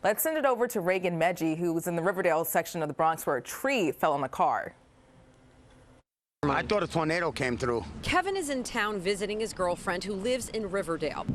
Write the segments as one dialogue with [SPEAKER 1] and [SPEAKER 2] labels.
[SPEAKER 1] Let's send it over to Raegan Medgie, who was in the Riverdale section of the Bronx where a tree fell on the car.
[SPEAKER 2] I thought a tornado came through.
[SPEAKER 3] Kevin is in town visiting his girlfriend who lives in Riverdale.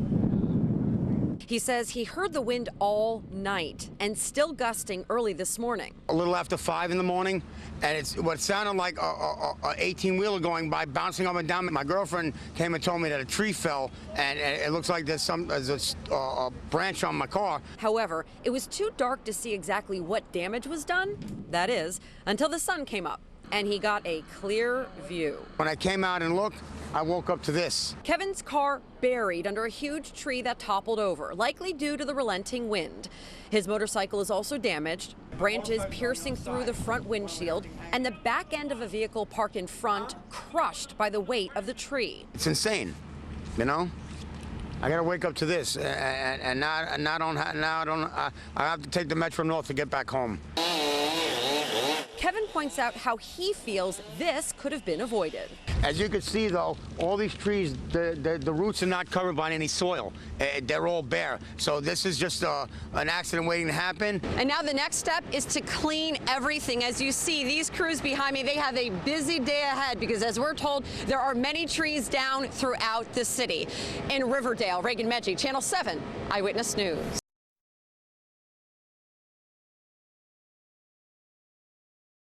[SPEAKER 3] He says he heard the wind all night and still gusting early this morning.
[SPEAKER 2] A little after 5 in the morning, and it's what sounded like a 18-wheeler going by, bouncing up and down. My girlfriend came and told me that a tree fell, and it looks like there's a branch on my car.
[SPEAKER 3] However, it was too dark to see exactly what damage was done, that is, until the sun came up and he got a clear view.
[SPEAKER 2] When I came out and looked, I woke up to this.
[SPEAKER 3] Kevin's car buried under a huge tree that toppled over, likely due to the relenting wind. His motorcycle is also damaged, branches piercing through the front windshield, and the back end of a vehicle parked in front crushed by the weight of the tree.
[SPEAKER 2] It's insane, you know? I gotta wake up to this, and now I have to take the Metro North to get back home.
[SPEAKER 3] Kevin points out how he feels this could have been avoided.
[SPEAKER 2] As you can see, though, all these trees, the roots are not covered by any soil. They're all bare. So this is just an accident waiting to happen.
[SPEAKER 3] And now the next step is to clean everything. As you see, these crews behind me, they have a busy day ahead because, as we're told, there are many trees down throughout the city. In Riverdale, Raegan Medgie, Channel 7 Eyewitness News.